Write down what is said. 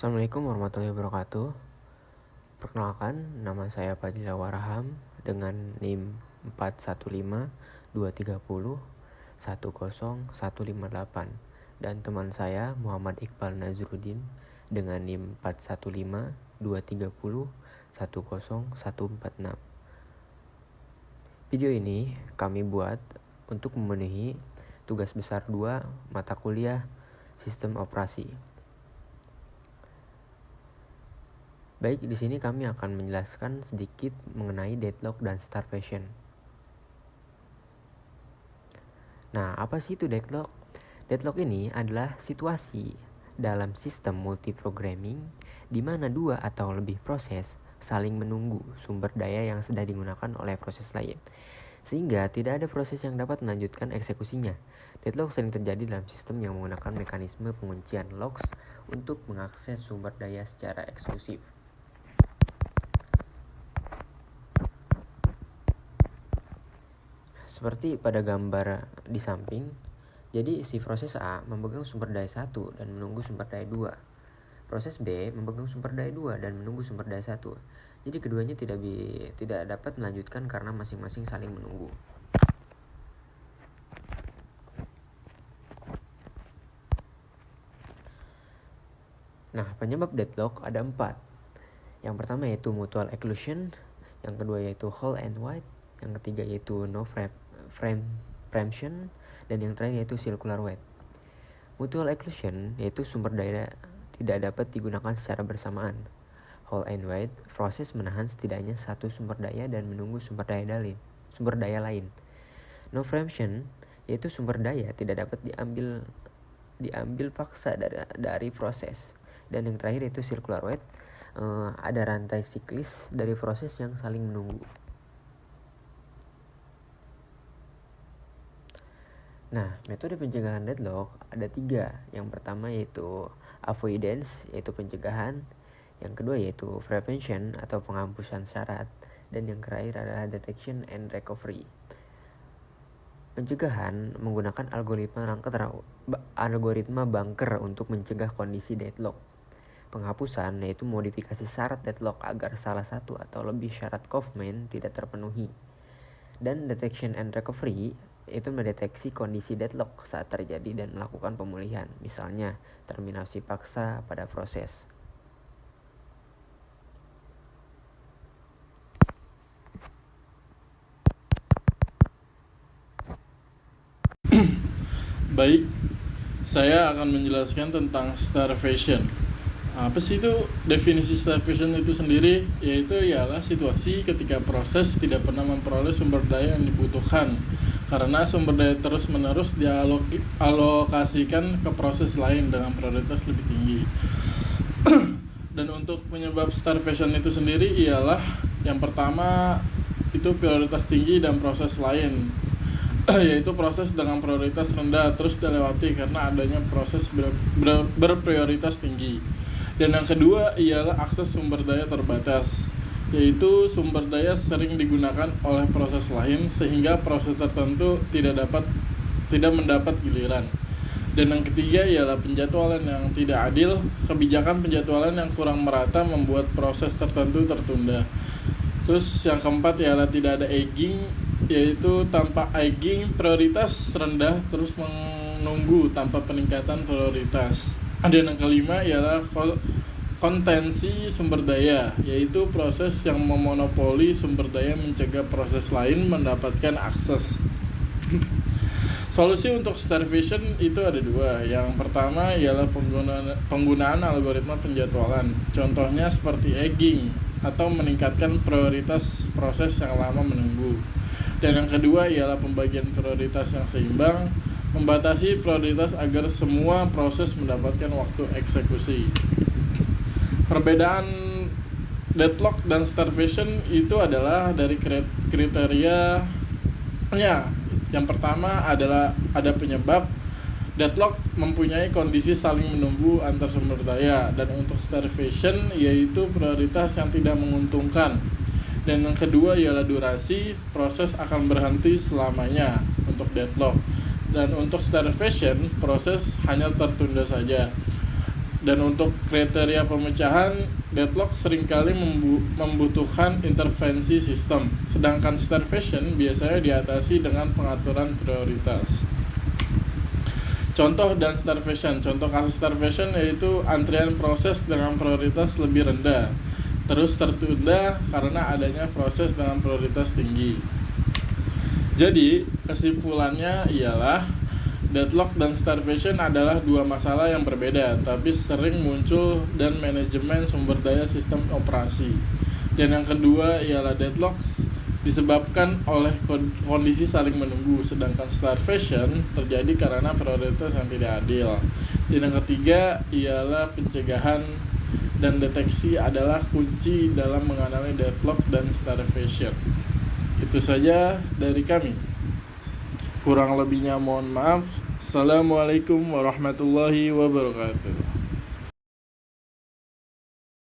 Assalamualaikum warahmatullahi wabarakatuh. Perkenalkan, nama saya Fadila Waraham dengan NIM 41523010158 dan teman saya Muhammad Iqbal Nazruddin dengan NIM 41523010146. Video ini kami buat untuk memenuhi tugas besar 2 mata kuliah Sistem Operasi. Baik, di sini kami akan menjelaskan sedikit mengenai deadlock dan starvation. Nah, apa sih itu deadlock? Deadlock ini adalah situasi dalam sistem multiprogramming di mana 2 atau lebih proses saling menunggu sumber daya yang sedang digunakan oleh proses lain, sehingga tidak ada proses yang dapat melanjutkan eksekusinya. Deadlock sering terjadi dalam sistem yang menggunakan mekanisme penguncian locks untuk mengakses sumber daya secara eksklusif. Seperti pada gambar di samping, jadi si proses A memegang sumber daya 1 dan menunggu sumber daya 2. Proses B memegang sumber daya 2 dan menunggu sumber daya 1. Jadi keduanya tidak dapat melanjutkan karena masing-masing saling menunggu. Nah, penyebab deadlock ada 4. Yang pertama yaitu mutual exclusion, yang kedua yaitu hole and wide, yang ketiga yaitu no preemption, dan yang terakhir yaitu circular wide. Mutual exclusion yaitu sumber daya tidak dapat digunakan secara bersamaan. Hole and wide, proses menahan setidaknya satu sumber daya dan menunggu sumber daya lain. No preemption yaitu sumber daya tidak dapat diambil paksa dari proses. Dan yang terakhir yaitu circular wide, ada rantai siklis dari proses yang saling menunggu. Nah, metode pencegahan deadlock ada 3. Yang pertama yaitu avoidance, yaitu pencegahan. Yang kedua yaitu prevention atau penghapusan syarat. Dan yang terakhir adalah detection and recovery. Pencegahan menggunakan algoritma bunker untuk mencegah kondisi deadlock. Penghapusan yaitu modifikasi syarat deadlock agar salah satu atau lebih syarat Kaufman tidak terpenuhi. Dan detection and recovery yaitu mendeteksi kondisi deadlock saat terjadi dan melakukan pemulihan, misalnya terminasi paksa pada proses. Baik, saya akan menjelaskan tentang starvation. Apa sih itu definisi starvation itu sendiri? Yaitu ialah situasi ketika proses tidak pernah memperoleh sumber daya yang dibutuhkan karena sumber daya terus-menerus dialokasikan ke proses lain dengan prioritas lebih tinggi. Dan untuk penyebab starvation itu sendiri ialah yang pertama itu prioritas tinggi dan proses lain, yaitu proses dengan prioritas rendah terus dilewati karena adanya proses berprioritas tinggi. Dan yang kedua ialah akses sumber daya terbatas, yaitu sumber daya sering digunakan oleh proses lain sehingga proses tertentu tidak mendapat giliran. Dan yang ketiga ialah penjadwalan yang tidak adil. Kebijakan penjadwalan yang kurang merata membuat proses tertentu tertunda. Terus yang keempat ialah tidak ada egging, yaitu tanpa egging prioritas rendah terus menunggu tanpa peningkatan prioritas. Dan yang kelima ialah kontensi sumber daya, yaitu proses yang memonopoli sumber daya mencegah proses lain mendapatkan akses. Solusi untuk starvation itu ada 2. Yang pertama ialah penggunaan algoritma penjadwalan. Contohnya seperti egging atau meningkatkan prioritas proses yang lama menunggu. Dan yang kedua ialah pembagian prioritas yang seimbang, membatasi prioritas agar semua proses mendapatkan waktu eksekusi. Perbedaan deadlock dan starvation itu adalah dari kriterianya. Yang pertama adalah ada penyebab. Deadlock mempunyai kondisi saling menunggu antar sumber daya, dan untuk starvation yaitu prioritas yang tidak menguntungkan. Dan yang kedua ialah durasi, proses akan berhenti selamanya untuk deadlock. Dan untuk starvation, proses hanya tertunda saja. Dan untuk kriteria pemecahan, deadlock seringkali membutuhkan intervensi sistem, sedangkan starvation biasanya diatasi dengan pengaturan prioritas. Contoh dan starvation. Contoh kasus starvation yaitu antrian proses dengan prioritas lebih rendah, terus tertunda karena adanya proses dengan prioritas tinggi. Jadi, kesimpulannya ialah deadlock dan starvation adalah dua masalah yang berbeda, tapi sering muncul dan manajemen sumber daya sistem operasi. Dan yang kedua ialah deadlock disebabkan oleh kondisi saling menunggu, sedangkan starvation terjadi karena prioritas yang tidak adil. Dan yang ketiga ialah pencegahan dan deteksi adalah kunci dalam mengenali deadlock dan starvation. Itu saja dari kami. Kurang lebihnya mohon maaf. Assalamualaikum warahmatullahi wabarakatuh.